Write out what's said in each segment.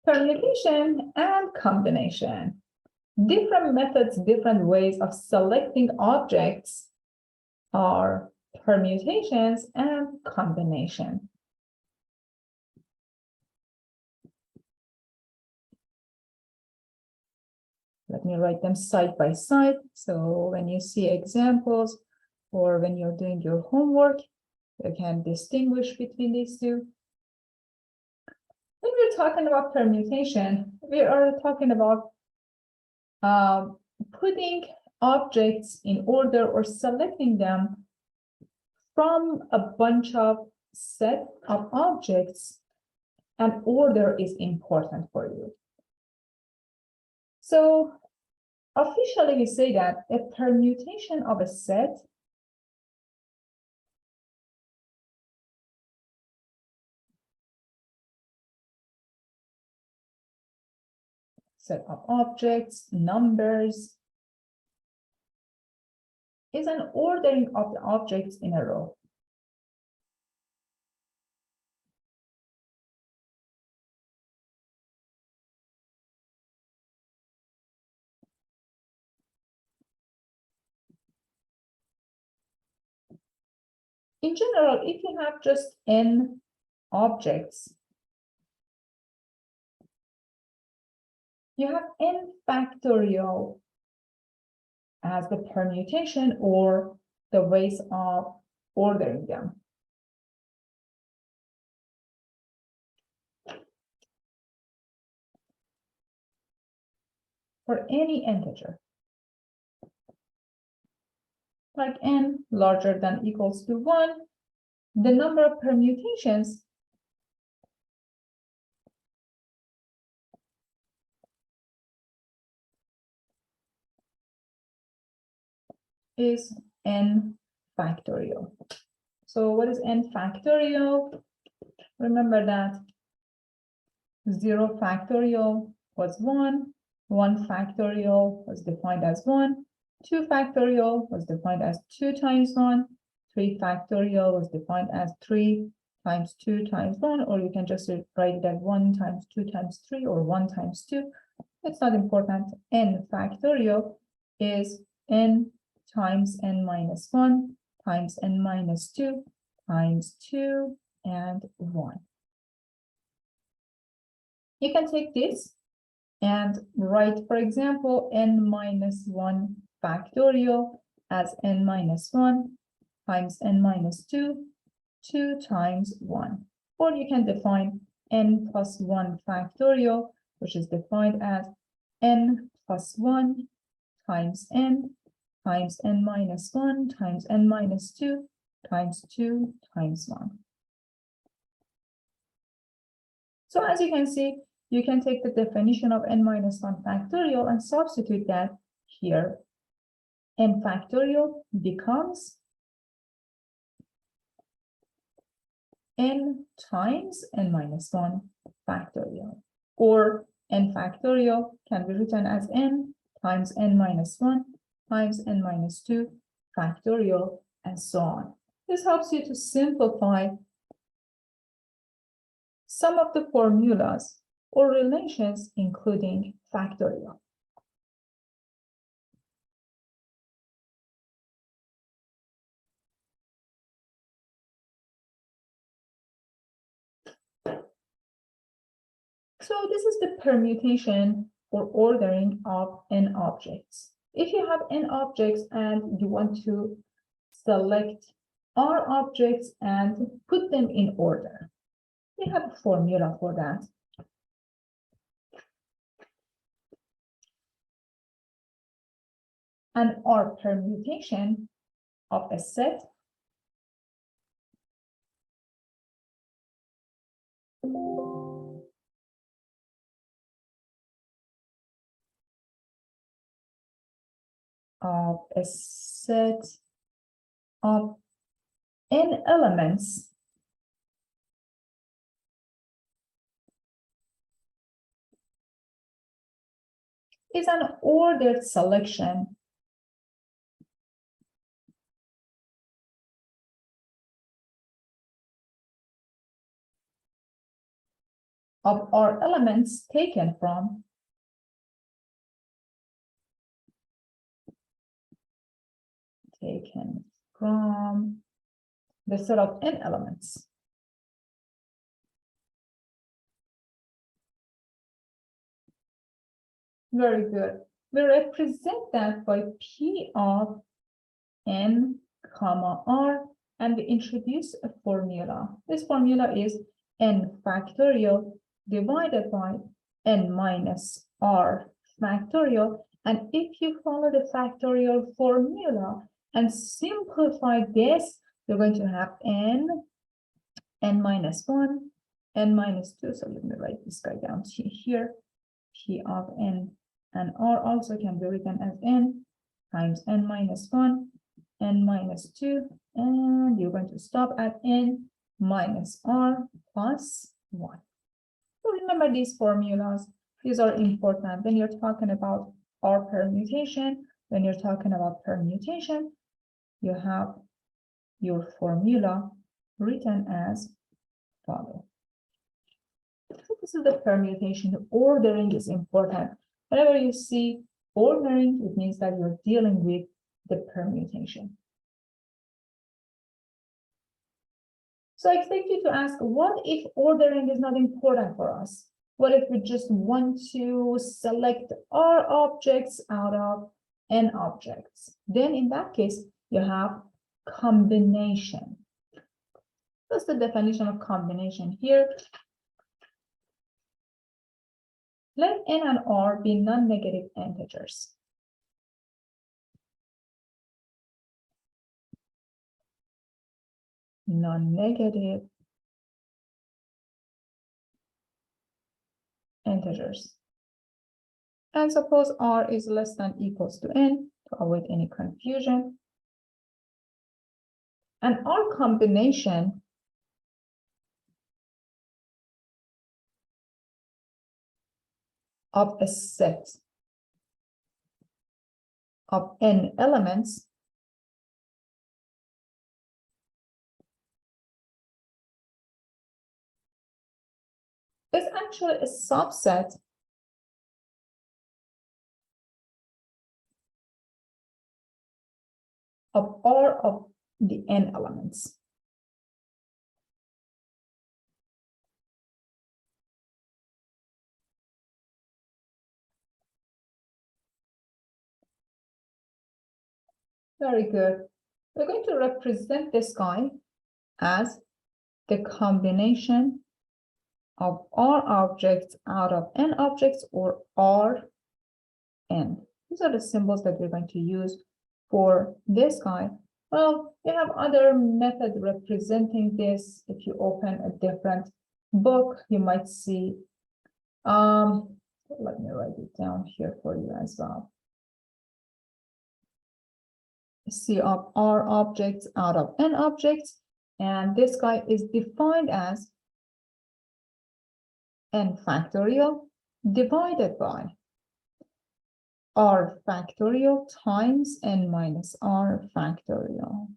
Permutation and combination. Different methods, different ways of selecting objects are permutations and combination. Let me write them side by side. So when you see examples or when you're doing your homework, you can distinguish between these two. When we're talking about permutation, we are talking about putting objects in order or selecting them from a bunch of set of objects, and order is important for you. So officially we say that a permutation of a set of objects, numbers, is an ordering of the objects in a row. In general, if you have just n objects, you have n factorial as the permutation or the ways of ordering them. For any integer, like n larger than equals to 1, the number of permutations is n factorial. So what is n factorial? Remember that 0 factorial was 1, 1 factorial was defined as 1, 2 factorial was defined as 2 times 1, 3 factorial was defined as 3 times 2 times 1, or you can just write it as 1 times 2 times 3 or 1 times 2. It's not important. N factorial is n times n minus 1 times n minus 2 times 2 and 1. You can take this and write, for example, n minus 1 factorial as n minus 1 times n minus 2, 2 times 1. Or you can define n plus 1 factorial, which is defined as n plus 1 times n minus 1 times n minus 2 times 2 times 1. So as you can see, you can take the definition of n minus 1 factorial and substitute that here. N factorial becomes n times n minus 1 factorial, or n factorial can be written as n times n minus 1 times n minus 2 factorial, and so on. This helps you to simplify some of the formulas or relations, including factorial. So this is the permutation or ordering of n objects. If you have n objects and you want to select R objects and put them in order, we have a formula for that. An R permutation of a set of n elements is an ordered selection of our elements taken from the set of n elements. Very good. We represent that by P of n comma r, and we introduce a formula. This formula is n factorial divided by n minus r factorial. And if you follow the factorial formula and simplify this, you're going to have n minus 1, n minus 2. So let me write this guy down here. P of n and r also can be written as n times n minus 1, n minus 2, and you're going to stop at n minus r plus 1. So remember these formulas. These are important when you're talking about R permutation. When you're talking about permutation, you have your formula written as follows. So this is the permutation. The ordering is important. Whenever you see ordering, it means that you're dealing with the permutation. So I expect you to ask, what if ordering is not important for us? What if we just want to select R objects out of N objects? Then in that case, you have combination. What's the definition of combination here? Let N and R be non-negative integers. Non-negative integers. And suppose R is less than equals to N to avoid any confusion. And R combination of a set of N elements is actually a subset of R of the N elements. Very good. We're going to represent this guy as the combination of R objects out of N objects, or Rn. These are the symbols that we're going to use for this guy. Well, we have other methods representing this. If you open a different book, you might see, let me write it down here for you as well. C of R objects out of N objects, and this guy is defined as N factorial divided by R factorial times N minus R factorial.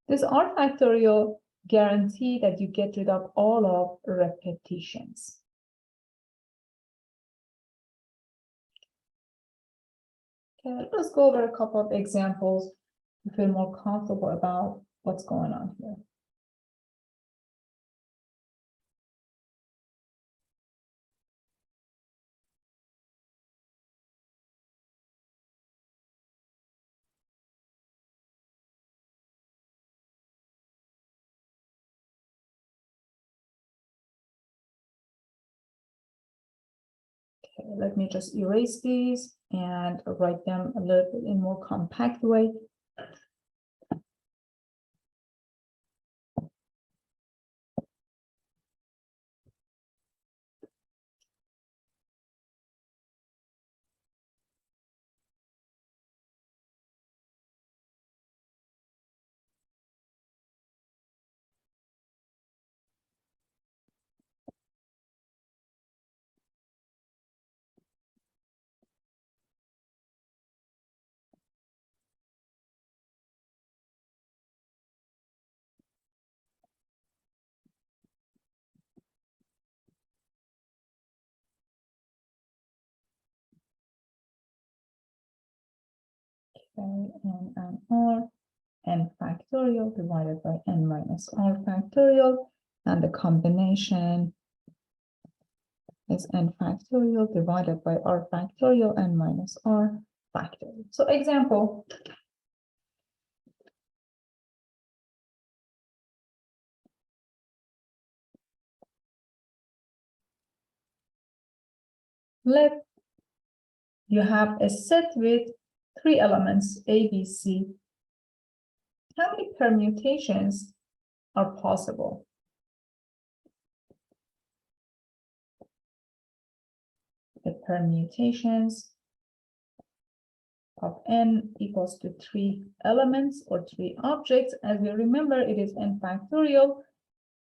This R factorial guarantee that you get rid of all of repetitions. Okay, let's go over a couple of examples to feel more comfortable about what's going on here. Okay, let me just erase these and write them a little bit in more compact way. Okay, n and r, n factorial divided by n minus r factorial, and the combination is n factorial divided by r factorial n minus r factorial. So example, let you have a set with 3 elements A, B, C. How many permutations are possible? The permutations of n equals to 3 elements or 3 objects. As you remember, it is n factorial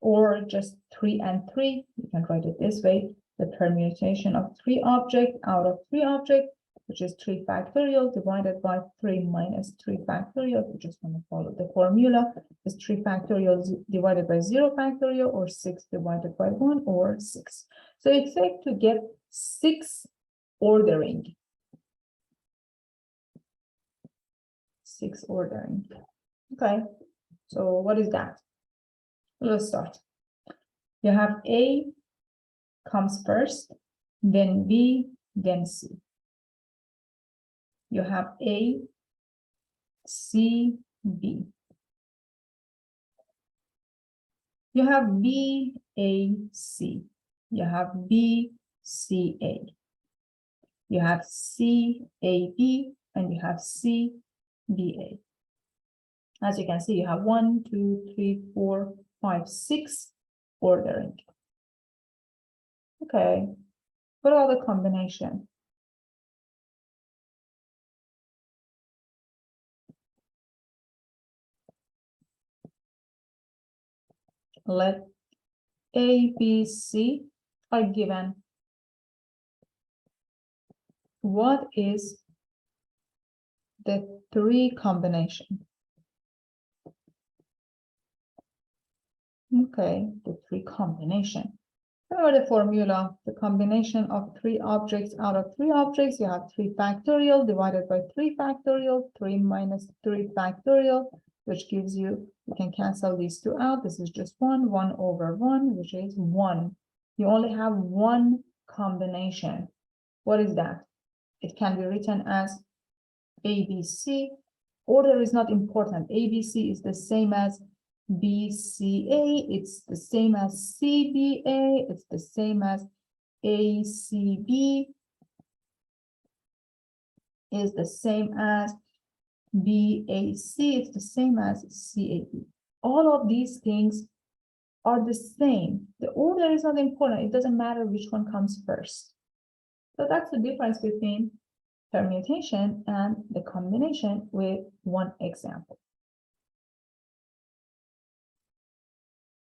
or just 3 and 3. You can write it this way. The permutation of 3 objects out of 3 objects, which is 3 factorial divided by 3 minus 3 factorial. We just want to follow the formula. Is 3 factorial divided by 0 factorial, or 6 divided by 1, or 6. So it's safe to get 6 ordering. 6 ordering. Okay, so what is that? Let's start. You have A comes first, then B, then C. You have A, C, B. You have B, A, C. You have B, C, A. You have C, A, B, and you have C, B, A. As you can see, you have 1, 2, 3, 4, 5, 6 ordering. Okay, what about the combination? Let A, B, C are given. What is the 3 combination? Okay, the 3 combination. Remember the formula, the combination of 3 objects out of 3 objects, you have 3 factorial divided by 3 factorial, 3 minus 3 factorial, which gives you can cancel these 2 out. This is just 1 over 1, which is 1. You only have 1 combination. What is that? It can be written as ABC. Order is not important. ABC is the same as BCA, it's the same as CBA, it's the same as ACB, is the same as BAC, it's the same as CAB. All of these things are the same. The order is not important. It doesn't matter which one comes first. So that's the difference between permutation and the combination with one example.